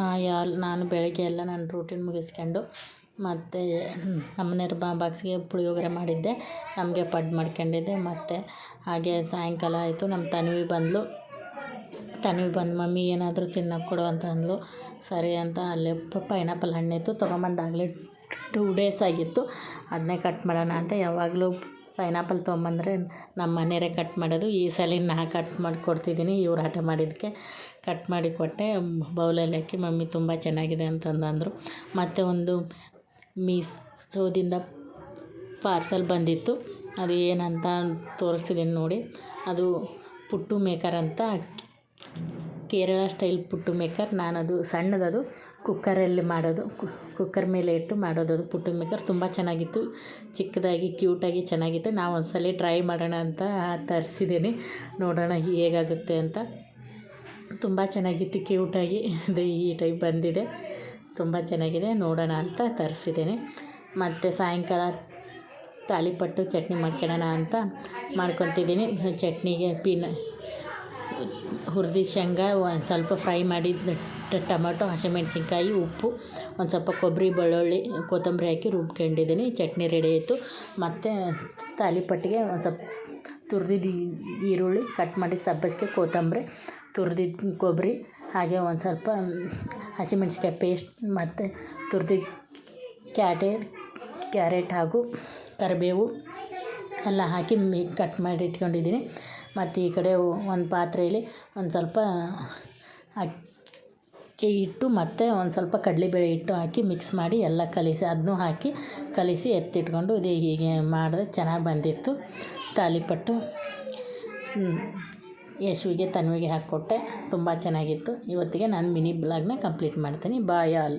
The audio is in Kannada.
Hi all. ನಾನು ಬೆಳಗ್ಗೆ ಎಲ್ಲ ನನ್ನ ರೂಟೀನ್ ಮುಗಿಸ್ಕೊಂಡು ಮತ್ತು ನಮ್ಮನೆಯವ್ರ ಬಾಕ್ಸ್ಗೆ ಪುಳಿಯೋಗರೆ ಮಾಡಿದ್ದೆ, ನಮಗೆ ಪಡ್ಡು ಮಾಡ್ಕೊಂಡಿದ್ದೆ. ಮತ್ತು ಹಾಗೆ ಸಾಯಂಕಾಲ ಆಯಿತು. ನಮ್ಮ ತನ್ವಿ ಬಂದು ಮಮ್ಮಿ ಏನಾದರೂ ತಿನ್ನೋಕೆ ಕೊಡು ಅಂತ ಅಂದ್ಲು. ಸರಿ ಅಂತ ಅಲ್ಲೇ ಪೈನಾಪಲ್ ಹಣ್ಣಿತ್ತು ತೊಗೊಂಬಂದಾಗಲೇ 2 ಡೇಸ್ ಆಗಿತ್ತು. ಅದನ್ನೇ ಕಟ್ ಮಾಡೋಣ ಅಂತ. ಯಾವಾಗಲೂ ಪೈನಾಪಲ್ ತೊಗೊಂಬಂದರೆ ನಮ್ಮ ಮನೆಯವರೇ ಕಟ್ ಮಾಡೋದು. ಈ ಸಲ ನಾ ಕಟ್ ಮಾಡಿ ಕೊಡ್ತಿದ್ದೀನಿ. ಇವ್ರು ಹಠ ಮಾಡಿದ್ದಕ್ಕೆ ಕಟ್ ಮಾಡಿ ಕೊಟ್ಟೆ. ಬೌಲಲ್ಲಿ ಹಾಕಿ ಮಮ್ಮಿ ತುಂಬ ಚೆನ್ನಾಗಿದೆ ಅಂತಂದರು. ಮತ್ತು ಒಂದು ಮೀಶೋದಿಂದ ಪಾರ್ಸಲ್ ಬಂದಿತ್ತು. ಅದು ಏನಂತ ತೋರಿಸ್ತಿದ್ದೀನಿ ನೋಡಿ. ಅದು ಪುಟ್ಟು ಮೇಕರ್ ಅಂತ, ಕೇರಳ ಸ್ಟೈಲ್ ಪುಟ್ಟು ಮೇಕರ್. ನಾನದು ಸಣ್ಣದದು ಕುಕ್ಕರಲ್ಲಿ ಮಾಡೋದು, ಕುಕ್ಕರ್ ಮೇಲೆ ಇಟ್ಟು ಮಾಡೋದು. ಅದು ಪುಟ್ಟು ಮೇಕರ್ ತುಂಬ ಚೆನ್ನಾಗಿತ್ತು, ಚಿಕ್ಕದಾಗಿ ಕ್ಯೂಟಾಗಿ ಚೆನ್ನಾಗಿತ್ತು. ನಾವು ಒಂದು ಸಲ ಟ್ರೈ ಮಾಡೋಣ ಅಂತ ತರಿಸಿದ್ದೀನಿ, ನೋಡೋಣ ಹೇಗಾಗುತ್ತೆ ಅಂತ. ತುಂಬ ಚೆನ್ನಾಗಿತ್ತು, ಕ್ಯೂಟಾಗಿ ಅದು ಈ ಟೈಪ್ ಬಂದಿದೆ, ತುಂಬ ಚೆನ್ನಾಗಿದೆ. ನೋಡೋಣ ಅಂತ ತರಿಸಿದ್ದೀನಿ. ಮತ್ತು ಸಾಯಂಕಾಲ ತಾಲಿಪಟ್ಟು ಚಟ್ನಿ ಮಾಡ್ಕೊಳ್ಳೋಣ ಅಂತ ಮಾಡ್ಕೊತಿದ್ದೀನಿ. ಚಟ್ನಿಗೆ ಹುರಿದ ಶೇಂಗಾ, ಒಂದು ಸ್ವಲ್ಪ ಫ್ರೈ ಮಾಡಿದ ಟೊಮೆಟೊ, ಹಸಿಮೆಣ್ಸಿನ್ಕಾಯಿ, ಉಪ್ಪು, ಒಂದು ಸ್ವಲ್ಪ ಕೊಬ್ಬರಿ, ಬೆಳ್ಳುಳ್ಳಿ, ಕೊತ್ತಂಬರಿ ಹಾಕಿ ರುಬ್ಕೊಂಡಿದ್ದೀನಿ. ಚಟ್ನಿ ರೆಡಿ ಆಯಿತು. ಮತ್ತು ತಾಲಿಪಟ್ಟಿಗೆ ಒಂದು ಸ್ವಲ್ಪ ತುರಿದಿದ್ದು ಈರುಳ್ಳಿ ಕಟ್ ಮಾಡಿ ಸಬ್ಬಸಿಗೆ, ಕೊತ್ತಂಬರಿ, ತುರಿದಿದ್ದು ಕೊಬ್ಬರಿ, ಹಾಗೆ ಒಂದು ಸ್ವಲ್ಪ ಹಸಿಮೆಣ್ಸಿನ್ಕಾಯಿ ಪೇಸ್ಟ್, ಮತ್ತು ತುರಿದಿದ್ದು ಕ್ಯಾರೆಟ್ ಹಾಗೂ ಕರಿಬೇವು ಎಲ್ಲ ಹಾಕಿ ಕಟ್ ಮಾಡಿ ಇಟ್ಕೊಂಡಿದ್ದೀನಿ. ಮತ್ತು ಈ ಕಡೆ ಒಂದು ಪಾತ್ರೆಯಲ್ಲಿ ಒಂದು ಸ್ವಲ್ಪ ಅಕ್ಕಿ ಹಿಟ್ಟು ಮತ್ತು ಒಂದು ಸ್ವಲ್ಪ ಕಡಲೆಬೇಳೆ ಹಿಟ್ಟು ಹಾಕಿ ಮಿಕ್ಸ್ ಮಾಡಿ ಎಲ್ಲ ಕಲಿಸಿ, ಅದನ್ನೂ ಹಾಕಿ ಕಲಿಸಿ ಎತ್ತಿಟ್ಕೊಂಡು ಇದು ಹೀಗೆ ಮಾಡಿದ್ರೆ ಚೆನ್ನಾಗಿ ಬಂದಿತ್ತು ತಾಲಿಪಟ್ಟು. ಯಶ್ವಿಗೆ ತನ್ವಿಗೆ ಹಾಕ್ಕೊಟ್ಟೆ, ತುಂಬ ಚೆನ್ನಾಗಿತ್ತು. ಇವತ್ತಿಗೆ ನಾನು ಮಿನಿ ಬ್ಲಾಗ್ನ ಕಂಪ್ಲೀಟ್ ಮಾಡ್ತೀನಿ. Bye all.